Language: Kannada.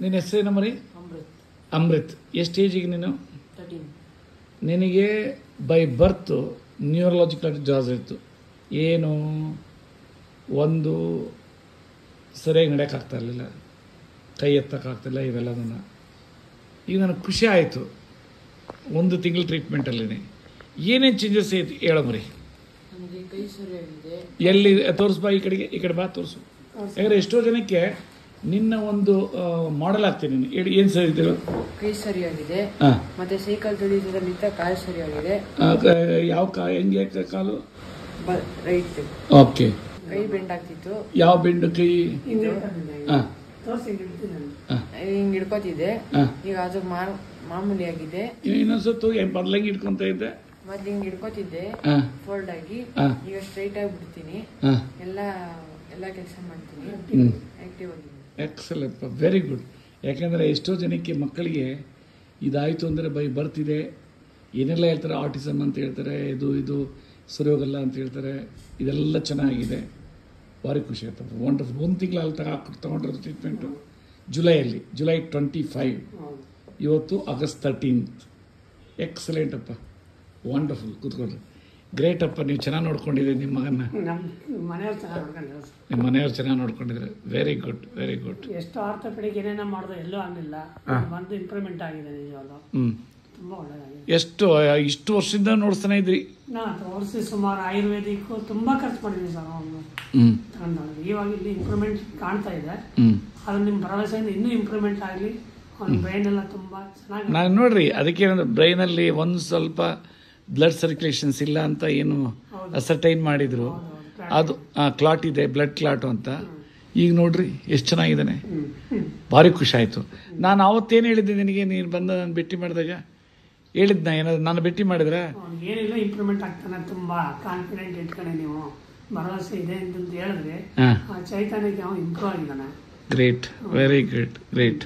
ನಿನ್ನ ಹೆಸರೇನು ಮರಿ? ಅಮೃತ್. ಎಷ್ಟು ಏಜಿಗೆ ನೀನು? 13. ನಿನಗೆ ಬೈ ಬರ್ತು ನ್ಯೂರಲಾಜಿಕಲ್ ಜಾಸ್ ಇತ್ತು. ಏನು ಒಂದು ಸರಿಯಾಗಿ ನಡೆಯೋಕ್ಕಾಗ್ತಾ ಇರಲಿಲ್ಲ, ಕೈ ಎತ್ತಕ್ಕಾಗ್ತಿಲ್ಲ, ಇವೆಲ್ಲದನ್ನು. ಈಗ ನನಗೆ ಖುಷಿ ಆಯಿತು 1 ತಿಂಗಳು ಟ್ರೀಟ್ಮೆಂಟಲ್ಲಿ. ಏನೇನು ಚೇಂಜಸ್ ಐತಿ ಹೇಳೋ ಮರಿ? ನನಗೆ ಕೈ ಸರಿಯಾಗಿದೆ. ಎಲ್ಲಿ ತೋರಿಸ್ಬಾ, ಈ ಕಡೆಗೆ, ಈ ಕಡೆ ಬಾ ತೋರಿಸು. ಯಾಕಂದರೆ ಎಷ್ಟೋ ಜನಕ್ಕೆ ನಿನ್ನ ಒಂದು ಮಾಡೆಲ್ ಆಗ್ತೀನಿ ನೀನು. ಹೇಳಿ, ಏನು ಸರಿ ಇದ್ದೀರೋ? ಕೈ ಸರಿಯಾಗಿದೆ, ಮತ್ತೆ ಸೈಕಲ್ ತುಳಿಯೋದ್ರಿಂದ ಕಾಲು ಸರಿಯಾಗಿದೆ. ಯಾವ ಹೆಂಗೆ ಕಾಲು? ರೈಟ್. ಓಕೆ. ಕೈ ಬೆಂಡ್ ಆಗ್ತಿತ್ತು. ಯಾವ ಬೆಂಡ್? ಕೈ ಹಿಂಗ್ ಹಿಡ್ಕೋತಿದ್ದೆ, ಈಗ ಅದು ಮಾಮೂಲಿ ಆಗಿದೆ. ಇನ್ನೊಂದ್ಸತ್ತು ಮೊದ್ಲಂಗೆ ಹಿಡ್ಕೊಂತ ಇದ್ದೆ, ಮೊದ್ಲು ಹಿಂಗ್ ಹಿಡ್ಕೋತಿದ್ದೆ ಫೋಲ್ಡ್ ಆಗಿ, ಈಗ ಸ್ಟ್ರೈಟ್ ಆಗಿ ಬಿಡ್ತೀನಿ, ಎಲ್ಲ ಕೆಲಸ ಮಾಡ್ತೀನಿ, ಆಕ್ಟಿವ್ ಆಗಿ. Excellent, very good. ಯಾಕೆಂದರೆ ಎಷ್ಟೋ ಜನಕ್ಕೆ ಮಕ್ಕಳಿಗೆ ಇದಾಯಿತು ಅಂದರೆ ಬರ್ತಿದೆ, ಏನೆಲ್ಲ ಹೇಳ್ತಾರೆ, ಆಟಿಸಮ್ ಅಂತ ಹೇಳ್ತಾರೆ, ಇದು ಸರಿ ಹೋಗಲ್ಲ ಅಂತ ಹೇಳ್ತಾರೆ. ಇದೆಲ್ಲ ಚೆನ್ನಾಗಿದೆ, ಭಾರಿ ಖುಷಿ ಆಗ್ತದೆ. ವಂಡರ್ಫುಲ್. 1 ತಿಂಗಳು ಅಲ್ಲಿ ತಗೊಂಡಿರೋದು ಟ್ರೀಟ್ಮೆಂಟು ಜುಲೈಯಲ್ಲಿ, ಜುಲೈ 25. ಇವತ್ತು August 13th. ಎಕ್ಸಲೆಂಟ್ ಅಪ್ಪ, ವಂಡರ್ಫುಲ್. ಕೂತ್ಕೊಳ್ಳಿ. ಗ್ರೇಟ್ ಅಪ್ಪ, ನೀವು ಚೆನ್ನಾಗಿ ನೋಡ್ಕೊಂಡಿದ್ದೀರಿ ನಿಮ್ಮ ಮಗನ್ನ. ನಮ್ಮ ಮನೆಯವ್ರು ಚೆನ್ನಾಗಿ ನೋಡ್ಕೊಂಡಿದ್ರು. ನಿಮ್ಮ ಮನೆಯವ್ರು ಚೆನ್ನಾಗಿ ನೋಡ್ಕೊಂಡಿದ್ದಾರೆ. Very good, very good. ಎಷ್ಟು ಆರ್ಥೋಪೆಡಿಕ್ ಏನೇನೋ ಮಾಡಿದ್ರು ಎಲ್ಲೂ ಆಗಲಿಲ್ಲ, ಒಂದು ಇಂಪ್ರೂವ್ಮೆಂಟ್ ಆಗಿದೆ ನಿಜವಾಗ್ಲೂ. ತುಂಬ ಒಳ್ಳೆಯದಾಗಿದೆ. ಇಷ್ಟು ವರ್ಷದಿಂದ ನೋಡ್ತಾನೆ ಇದ್ರಿ? ನಾನು ತೋರಿಸಿ ಸುಮಾರು ಆಯುರ್ವೇದಿಕ್ ತುಂಬ ಖರ್ಚು ಮಾಡಿದ್ದೀನಿ ಸರ್ ಅವನು ತಗೊಂಡಾಗ. ಇವಾಗ ಇಲ್ಲಿ ಇಂಪ್ರೂವ್ಮೆಂಟ್ ಕಾಣ್ತಾ ಇದೆ. ಅದು ನಿಮ್ಮ ಭರವಸೆಯಿಂದ ಇನ್ನೂ ಇಂಪ್ರೂವ್ಮೆಂಟ್ ಆಗಲಿ. ಅವ್ನ ಬ್ರೈನ್ ಎಲ್ಲ ತುಂಬ ಚೆನ್ನಾಗಿ. ನಾನು ನೋಡ್ರಿ, ಅದಕ್ಕೆ ಬ್ರೈನಲ್ಲಿ ಒಂದು ಸ್ವಲ್ಪ ಬ್ಲಡ್ ಸರ್ಕ್ಯುಲೇಷನ್ಸ್ ಇಲ್ಲ ಅಂತ ಏನು ಅಸರ್ಟೈನ್ ಮಾಡಿದ್ರು. ಅದು ಕ್ಲಾಟ್ ಇದೆ, ಬ್ಲಡ್ ಕ್ಲಾಟು ಅಂತ. ಈಗ ನೋಡ್ರಿ ಎಷ್ಟು ಚೆನ್ನಾಗಿದ್ದಾನೆ, ಭಾರಿ ಖುಷಿ ಆಯಿತು. ನಾನು ಅವತ್ತೇನು ಹೇಳಿದ್ದೆ ನಿನಗೆ, ನೀನು ಬಂದು ನಾನು ಭೇಟಿ ಮಾಡಿದಾಗ ಹೇಳಿದ್ನ ಏನಾದ್ರು? ನಾನು ಭೇಟಿ ಮಾಡಿದ್ರೆ ಏನಿಲ್ಲ, ಇಂಪ್ರೂವ್ಮೆಂಟ್ ಆಗ್ತಾನೆ, ತುಂಬ ಕಾನ್ಫಿಡೆಂಟ್ ಇಟ್ಕೊಂಡೆ, ನೀವು ಭರವಸೆ ಇದೆ ಅಂತ ಹೇಳಿದ್ರೆ ಚೈತನ್ಯಕ್ಕೆ ಅವನು ಇಂಪ್ರೂವ್ ಆಗಿದ್ದಾನೆ. Great, very good, great.